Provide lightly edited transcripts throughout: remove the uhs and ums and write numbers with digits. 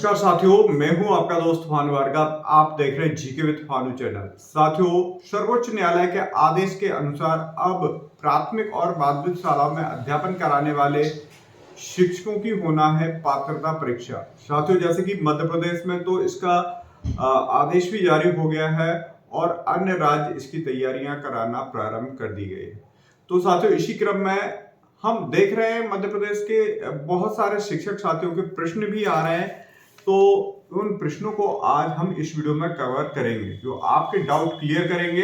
नमस्कार साथियों, मैं हूं आपका दोस्त भानु भार्गव। आप देख रहे हैं जीके विद भानु चैनल। साथियों, सर्वोच्च न्यायालय के आदेश के अनुसार अब प्राथमिक और माध्यमिक शालाओं में अध्यापन कराने वाले शिक्षकों की होना है पात्रता परीक्षा। साथियों, जैसे कि मध्य प्रदेश में तो इसका आदेश भी जारी हो गया है और अन्य राज्य इसकी तैयारियां कराना प्रारंभ कर दी गई है। तो साथियों, इसी क्रम में हम देख रहे हैं मध्य प्रदेश के बहुत सारे शिक्षक साथियों के प्रश्न भी आ रहे हैं। तो उन प्रश्नों को आज हम इस वीडियो में कवर करेंगे, जो आपके डाउट क्लियर करेंगे।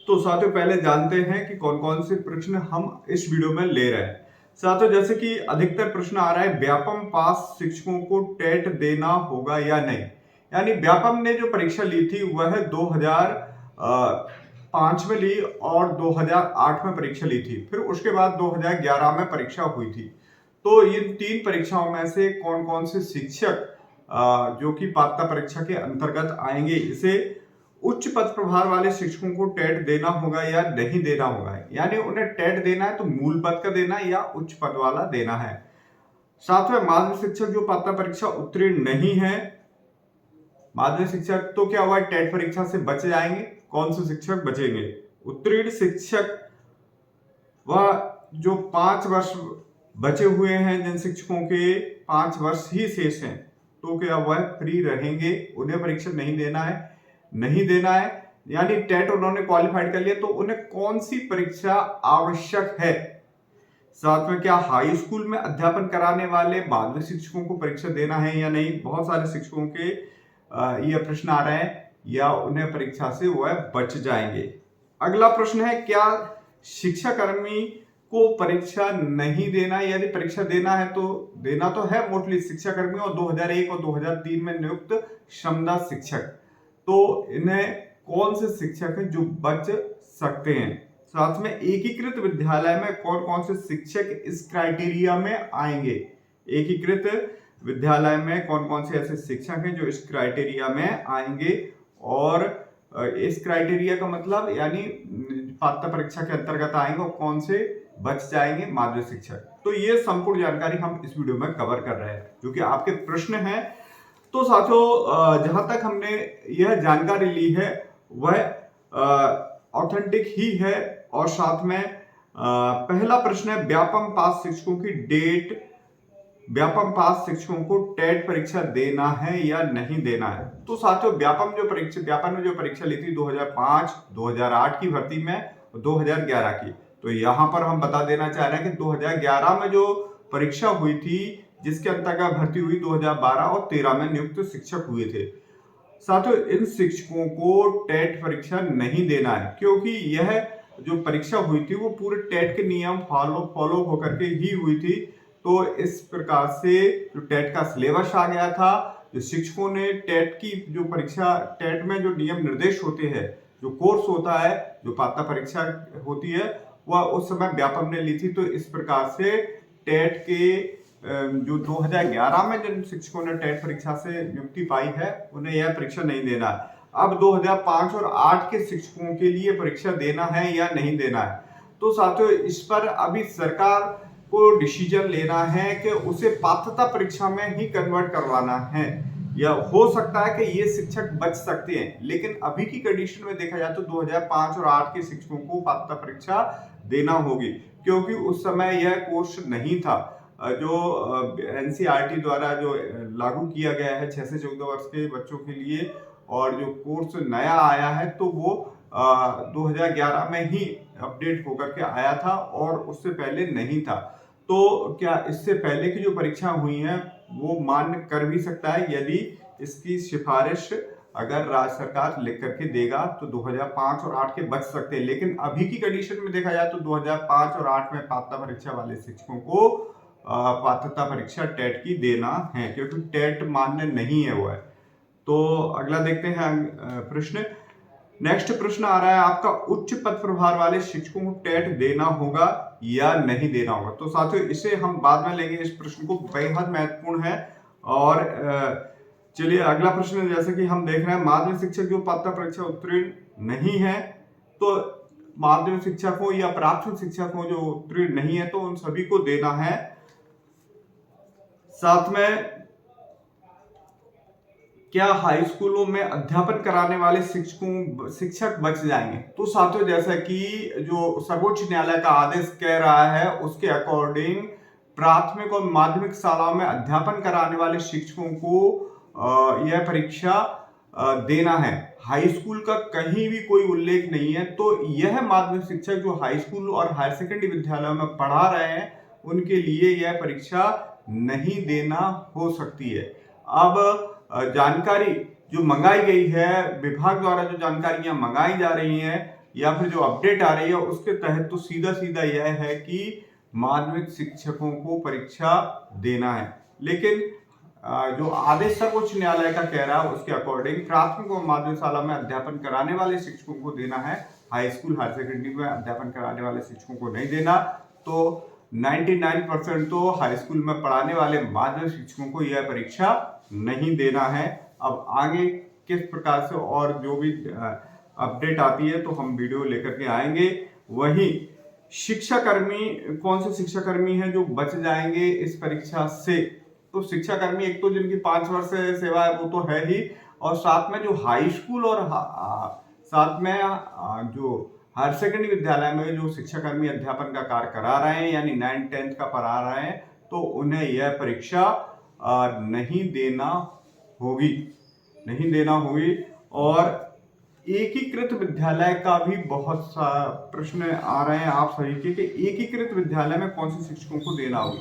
तो साथियों, पहले जानते हैं कि कौन कौन से प्रश्न हम इस वीडियो में ले रहे हैं। साथियों, जैसे कि अधिकतर प्रश्न आ रहा है, व्यापम पास शिक्षकों को टेट देना होगा या नहीं। यानी व्यापम ने जो परीक्षा ली थी वह 2005 में ली और 2008 में परीक्षा ली थी। फिर उसके बाद 2011 में परीक्षा हुई थी। तो इन तीन परीक्षाओं में से कौन कौन से शिक्षक जो कि पात्रता परीक्षा के अंतर्गत आएंगे, इसे उच्च पद प्रभार वाले शिक्षकों को टेट देना होगा या नहीं देना होगा। यानी उन्हें टेट देना है तो मूल पद का देना है या उच्च पद वाला देना है। सातवें, माध्यमिक शिक्षक जो पात्रता परीक्षा उत्तीर्ण नहीं है, माध्यमिक शिक्षक तो क्या हुआ, टेट परीक्षा से बच जाएंगे। कौन से शिक्षक बचेंगे? उत्तीर्ण शिक्षक वह जो 5 वर्ष बचे हुए हैं, जिन शिक्षकों के 5 वर्ष ही शेष हैं, तो क्या वह फ्री रहेंगे, उन्हें परीक्षा नहीं देना है, नहीं देना है। यानी टेट उन्होंने क्वालिफाइड कर लिया, तो उन्हें कौन सी परीक्षा आवश्यक है। साथ में, क्या हाई स्कूल में अध्यापन कराने वाले माध्यमिक शिक्षकों को परीक्षा देना है या नहीं। बहुत सारे शिक्षकों के यह प्रश्न आ रहे हैं, या उन्हें परीक्षा से वह बच जाएंगे। अगला प्रश्न है, क्या शिक्षाकर्मी को परीक्षा नहीं देना, यदि परीक्षा देना है तो देना तो है मोस्टली शिक्षाकर्मी और 2001 और 2003 में नियुक्त श्रमदान शिक्षक। तो इन्हें कौन से शिक्षक हैं जो बच सकते हैं। साथ में, एकीकृत विद्यालय में कौन कौन से शिक्षक इस क्राइटेरिया में आएंगे। एकीकृत विद्यालय में कौन कौन से ऐसे शिक्षक हैं जो इस क्राइटेरिया में आएंगे। और इस क्राइटेरिया का मतलब यानी पात्रता परीक्षा के अंतर्गत आएंगे और कौन से बच जाएंगे माध्यमिक शिक्षक। तो ये संपूर्ण जानकारी हम इस वीडियो में कवर कर रहे हैं, जो कि आपके प्रश्न हैं। तो साथियों, जहां तक हमने यह जानकारी ली है वह ऑथेंटिक ही है। और साथ में पहला प्रश्न है, व्यापम पास शिक्षकों की डेट, व्यापम पास शिक्षकों को टेट परीक्षा देना है या नहीं देना है। तो साथियों, व्यापम ने जो परीक्षा ली थी 2005, 2008 की भर्ती में और 2011 की। तो यहां पर हम बता देना चाह रहे हैं कि 2011 में जो परीक्षा हुई थी, जिसके अंतर्गत भर्ती हुई 2012 और 13 में नियुक्त शिक्षक हुए थे। साथियों, इन शिक्षकों को टेट परीक्षा नहीं देना है, क्योंकि यह जो परीक्षा हुई थी वो पूरे टेट के नियम फॉलो होकर के ही हुई थी। तो इस प्रकार से जो टेट का सिलेबस आ गया था, जो शिक्षकों ने टेट की जो परीक्षा, टेट में जो नियम निर्देश होते हैं, जो कोर्स होता है, जो पात्रता परीक्षा होती है, वह उस समय व्यापम ने ली थी। तो इस प्रकार से टेट के जो 2011 में जिन शिक्षकों ने टेट परीक्षा से नियुक्ति पाई है, उन्हें यह परीक्षा नहीं देना है। अब 2005 और 8 के शिक्षकों के लिए परीक्षा देना है या नहीं देना है। तो साथियों, इस पर अभी सरकार को डिसीजन लेना है कि उसे पात्रता परीक्षा में ही कन्वर्ट करवाना है, या हो सकता है कि ये शिक्षक बच सकते हैं। लेकिन अभी की कंडीशन में देखा जाए तो 2005 और 8 के शिक्षकों को पात्रता परीक्षा देना होगी, क्योंकि उस समय यह कोर्स नहीं था जो एनसीईआरटी द्वारा जो लागू किया गया है 6 से 14 वर्ष के बच्चों के लिए। और जो कोर्स नया आया है तो वो 2011 में ही अपडेट होकर के आया था और उससे पहले नहीं था। तो क्या इससे पहले की जो परीक्षा हुई है वो मान्य कर भी सकता है, यदि इसकी सिफारिश अगर राज्य सरकार लिख करके देगा तो 2005 और 8 के बच सकते हैं। लेकिन अभी की कंडीशन में देखा जाए तो 2005 और 8 में पात्रता परीक्षा वाले शिक्षकों को पात्रता परीक्षा टेट की देना है, क्योंकि टेट मान्य नहीं है वो है। तो अगला देखते हैं प्रश्न। नेक्स्ट प्रश्न आ रहा है आपका, उच्च पद प्रभार वाले शिक्षकों को टेट देना होगा या नहीं देना होगा। तो साथियों, इसे हम बाद में लेंगे, इस प्रश्न को बेहद महत्वपूर्ण है। और चलिए अगला प्रश्न, जैसे कि हम देख रहे हैं, माध्यमिक शिक्षक जो पात्रता परीक्षा उत्तीर्ण नहीं है, तो माध्यमिक शिक्षक हो या प्राथमिक शिक्षक हो जो उत्तीर्ण नहीं है, तो उन सभी को देना है। साथ में क्या हाई स्कूलों में अध्यापन कराने वाले शिक्षक बच जाएंगे? तो साथियों, जैसा कि जो सर्वोच्च न्यायालय का आदेश कह रहा है उसके अकॉर्डिंग प्राथमिक और माध्यमिक शालाओं में अध्यापन कराने वाले शिक्षकों को यह परीक्षा देना है। हाई स्कूल का कहीं भी कोई उल्लेख नहीं है। तो यह माध्यमिक शिक्षक जो हाई स्कूल और हायर सेकेंडरी विद्यालयों में पढ़ा रहे हैं उनके लिए यह परीक्षा नहीं देना हो सकती है। अब जानकारी जो मंगाई गई है, विभाग द्वारा जो जानकारियां मंगाई जा रही हैं या फिर जो अपडेट आ रही है उसके तहत तो सीधा सीधा यह है कि माध्यमिक शिक्षकों को परीक्षा देना है। लेकिन जो आदेश सर्वोच्च न्यायालय का कह रहा है उसके अकॉर्डिंग प्राथमिक और माध्यमिक शाला में अध्यापन कराने वाले शिक्षकों को देना है, हाई स्कूल हायर सेकेंडरी में अध्यापन कराने वाले शिक्षकों को नहीं देना। तो 99% तो हाई स्कूल में पढ़ाने वाले माध्यमिक शिक्षकों को यह परीक्षा नहीं देना है। अब आगे किस प्रकार से और जो भी अपडेट आती है तो हम वीडियो लेकर के आएंगे। वहीं शिक्षाकर्मी, कौन से शिक्षाकर्मी हैं जो बच जाएंगे इस परीक्षा से? तो शिक्षाकर्मी एक तो जिनकी 5 वर्ष सेवा है वो तो है ही, और साथ में जो हाई स्कूल और साथ में जो हायर सेकेंडरी विद्यालय में जो शिक्षाकर्मी अध्यापन का कार्य करा रहे हैं यानी 9th-10th का पढ़ा रहे हैं तो उन्हें यह परीक्षा नहीं देना होगी। और एकीकृत विद्यालय का भी बहुत सा प्रश्न आ रहे हैं आप सभी के कि एकीकृत विद्यालय में कौन से शिक्षकों को देना होगी।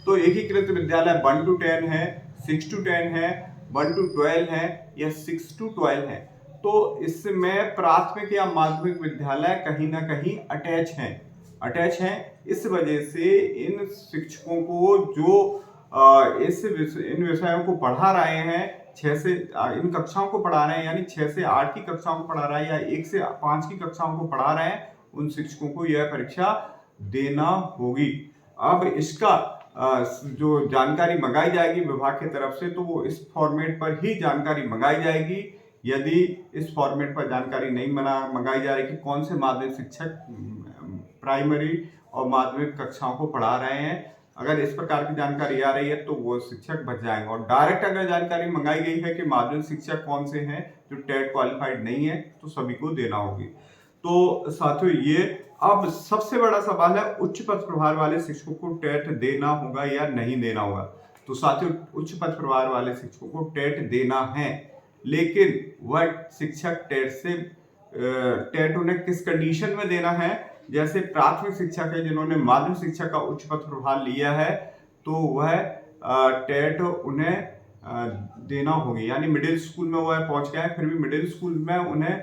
तो एकीकृत विद्यालय 1 to 10 है, 6 to 10 है, 1 to 12 है या 6 to 12 है। तो इसमें प्राथमिक या माध्यमिक विद्यालय कहीं ना कहीं अटैच हैं। इस वजह से इन शिक्षकों को जो इन विषयों को पढ़ा रहे हैं, 6 से इन कक्षाओं को पढ़ा रहे हैं यानी 6 से 8 की कक्षाओं को पढ़ा रहा है या 1 से 5 की कक्षाओं को पढ़ा रहे हैं, उन शिक्षकों को यह परीक्षा देना होगी। अब इसका जो जानकारी मंगाई जाएगी विभाग की तरफ से तो वो इस फॉर्मेट पर ही जानकारी मंगाई जाएगी। यदि इस फॉर्मेट पर जानकारी नहीं मंगाई जा रही कि कौन से माध्यमिक शिक्षक प्राइमरी और माध्यमिक कक्षाओं को पढ़ा रहे हैं, अगर इस प्रकार की जानकारी आ रही है तो वो शिक्षक बच जाएंगे। और डायरेक्ट अगर जानकारी मंगाई गई है कि माध्यमिक शिक्षक कौन से हैं जो टेट क्वालिफाइड नहीं है तो सभी को देना होगी। तो साथियों, ये अब सबसे बड़ा सवाल है उच्च पद प्रभार वाले शिक्षकों को टेट देना होगा या नहीं देना होगा। तो साथियों, उच्च पद प्रभार वाले शिक्षकों को टेट देना है, लेकिन वह शिक्षक टेट उन्हें किस कंडीशन में देना है। जैसे प्राथमिक शिक्षक है जिन्होंने माध्यमिक शिक्षा का उच्च पद प्रभार लिया है तो वह टेट उन्हें देना होगी, यानी मिडिल स्कूल में वह पहुंच गए फिर भी मिडिल स्कूल में उन्हें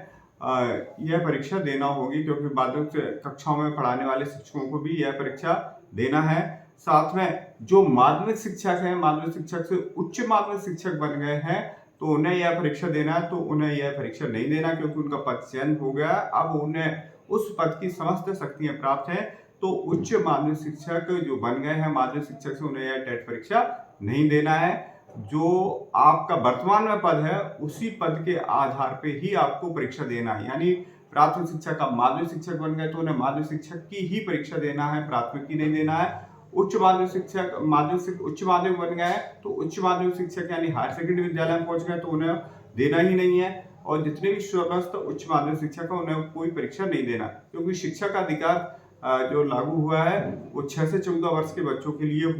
यह परीक्षा देना होगी, क्योंकि माध्यमिक कक्षाओं में पढ़ाने वाले शिक्षकों को भी यह परीक्षा देना है। साथ में जो माध्यमिक शिक्षक हैं, माध्यमिक शिक्षक से उच्च माध्यमिक शिक्षक बन गए हैं तो उन्हें यह परीक्षा देना है, तो उन्हें यह परीक्षा नहीं देना क्योंकि उनका पद चयन हो गया। अब उन्हें उस पद की समस्त शक्तियां प्राप्त हैं। तो उच्च माध्यमिक शिक्षक जो बन गए हैं माध्यमिक शिक्षक से उन्हें यह टेट परीक्षा नहीं देना है। जो आपका वर्तमान में पद है उसी पद के आधार पे ही आपको परीक्षा देना है, यानी प्राथमिक शिक्षक का माध्यमिक शिक्षक बन गए तो उन्हें माध्यमिक शिक्षक की ही परीक्षा देना है, प्राथमिक की नहीं देना है। उच्च माध्यमिक शिक्षक उच्च माध्यमिक बन गए तो उच्च माध्यमिक शिक्षक यानी हायर सेकेंडरी विद्यालय में पहुंच गए तो उन्हें देना ही नहीं है। और जितने भी स्वस्थ उच्च माध्यमिक शिक्षक है उन्हें कोई परीक्षा नहीं देना, क्योंकि शिक्षा का अधिकार जो लागू हुआ है वो 6 से 14 वर्ष के बच्चों के लिए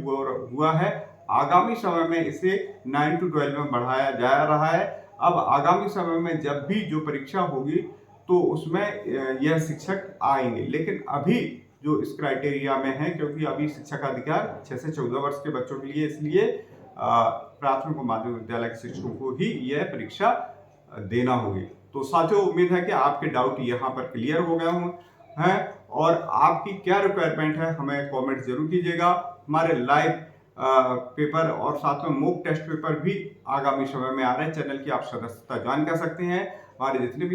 हुआ है। आगामी समय में इसे 9 to 12 में बढ़ाया जा रहा है। अब आगामी समय में जब भी जो परीक्षा होगी तो उसमें यह शिक्षक आएंगे, लेकिन अभी जो इस क्राइटेरिया में है क्योंकि अभी शिक्षा का अधिकार 6 से 14 वर्ष के बच्चों के लिए, इसलिए प्राथमिक और माध्यमिक विद्यालय के शिक्षकों को ही यह परीक्षा देना होगी। तो साथियों, उम्मीद है कि आपके डाउट यहाँ पर क्लियर हो गए हैं और आपकी क्या रिक्वायरमेंट है हमें कमेंट जरूर कीजिएगा। हमारे लाइव पेपर और साथ में मॉक टेस्ट पेपर भी आगामी समय में आ रहे हैं। चैनल की आप सदस्यता ज्वाइन कर सकते हैं। हमारे जितने भी